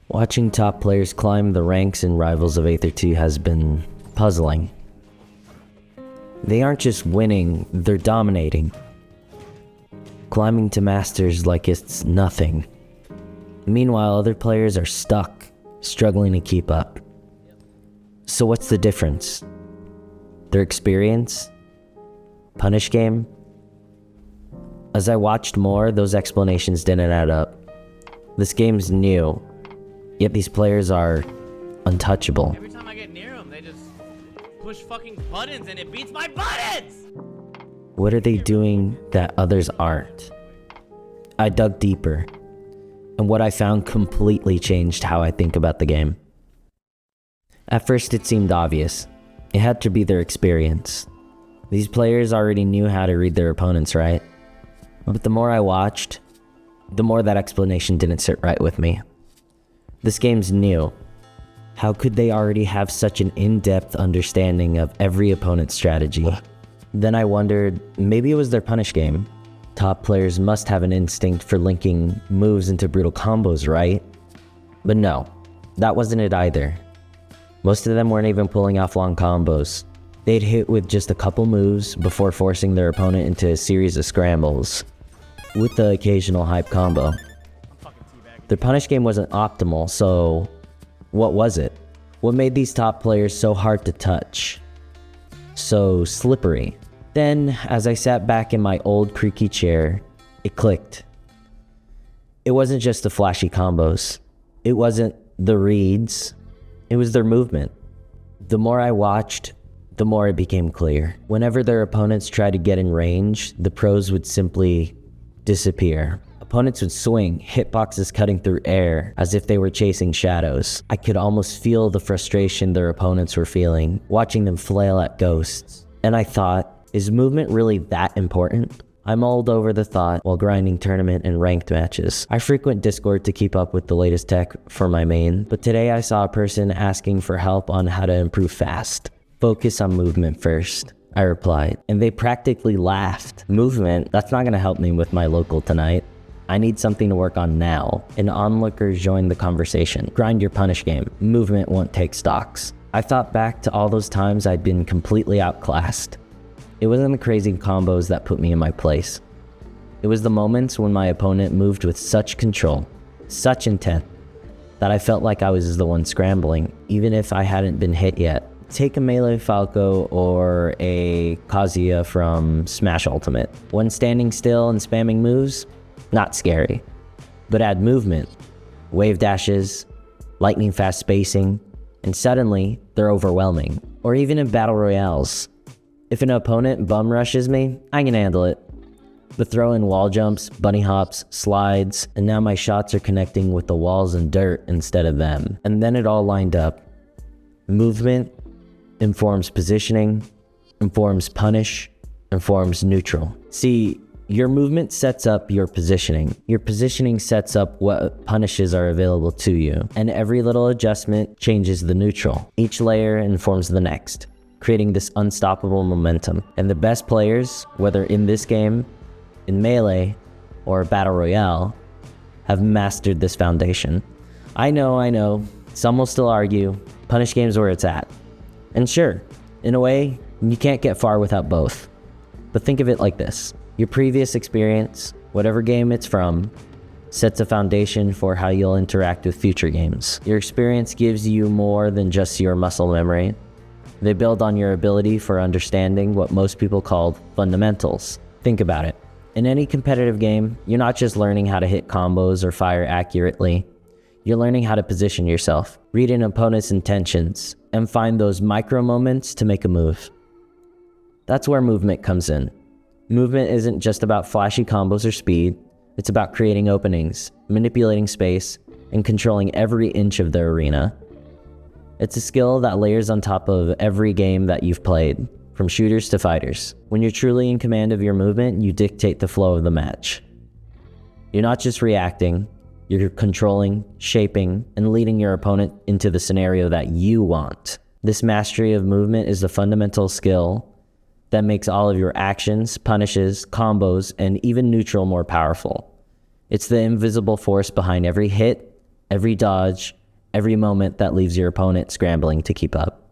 Watching top players climb the ranks in Rivals of Aether 2 has been puzzling. They aren't just winning, they're dominating. Climbing to Masters like it's nothing. Meanwhile, other players are stuck, struggling to keep up. So what's the difference? Their experience? Punish game? As I watched more, those explanations didn't add up. This game's new, yet these players are untouchable. Every time I get near them, they just push fucking buttons and it beats my buttons! What are they doing that others aren't? I dug deeper, and what I found completely changed how I think about the game. At first it seemed obvious. It had to be their experience. These players already knew how to read their opponents, right? But the more I watched, the more that explanation didn't sit right with me. This game's new. How could they already have such an in-depth understanding of every opponent's strategy? Then I wondered, maybe it was their punish game. Top players must have an instinct for linking moves into brutal combos, right? But no, that wasn't it either. Most of them weren't even pulling off long combos. They'd hit with just a couple moves before forcing their opponent into a series of scrambles, with the occasional hype combo. Their punish game wasn't optimal, so what was it? What made these top players so hard to touch? So slippery? Then, as I sat back in my old creaky chair, it clicked. It wasn't just the flashy combos. It wasn't the reads. It was their movement. The more I watched, the more it became clear. Whenever their opponents tried to get in range, the pros would simply disappear. Opponents would swing, hitboxes cutting through air, as if they were chasing shadows. I could almost feel the frustration their opponents were feeling, watching them flail at ghosts. And I thought, is movement really that important? I mulled over the thought while grinding tournament and ranked matches. I frequent Discord to keep up with the latest tech for my main, but today I saw a person asking for help on how to improve fast. Focus on movement first, I replied, and they practically laughed. Movement? That's not gonna help me with my local tonight. I need something to work on now. An onlooker joined the conversation. Grind your punish game. Movement won't take stocks. I thought back to all those times I'd been completely outclassed. It wasn't the crazy combos that put me in my place. It was the moments when my opponent moved with such control, such intent, that I felt like I was the one scrambling, even if I hadn't been hit yet. Take a melee Falco or a Kazuya from Smash Ultimate. When standing still and spamming moves, not scary. But add movement, wave dashes, lightning fast spacing, and suddenly they're overwhelming. Or even in battle royales. If an opponent bum rushes me, I can handle it. But throw in wall jumps, bunny hops, slides, and now my shots are connecting with the walls and dirt instead of them. And then it all lined up. Movement informs positioning, informs punish, informs neutral. See, your movement sets up your positioning. Your positioning sets up what punishes are available to you. And every little adjustment changes the neutral. Each layer informs the next, creating this unstoppable momentum. And the best players, whether in this game, in Melee, or Battle Royale, have mastered this foundation. I know, some will still argue, punish game's where it's at. And sure, in a way, you can't get far without both. But think of it like this. Your previous experience, whatever game it's from, sets a foundation for how you'll interact with future games. Your experience gives you more than just your muscle memory. They build on your ability for understanding what most people call fundamentals. Think about it. In any competitive game, you're not just learning how to hit combos or fire accurately. You're learning how to position yourself, read an opponent's intentions, and find those micro moments to make a move. That's where movement comes in. Movement isn't just about flashy combos or speed. It's about creating openings, manipulating space, and controlling every inch of the arena. It's a skill that layers on top of every game that you've played, from shooters to fighters. When you're truly in command of your movement, you dictate the flow of the match. You're not just reacting, you're controlling, shaping, and leading your opponent into the scenario that you want. This mastery of movement is the fundamental skill that makes all of your actions, punishes, combos, and even neutral more powerful. It's the invisible force behind every hit, every dodge, every moment that leaves your opponent scrambling to keep up.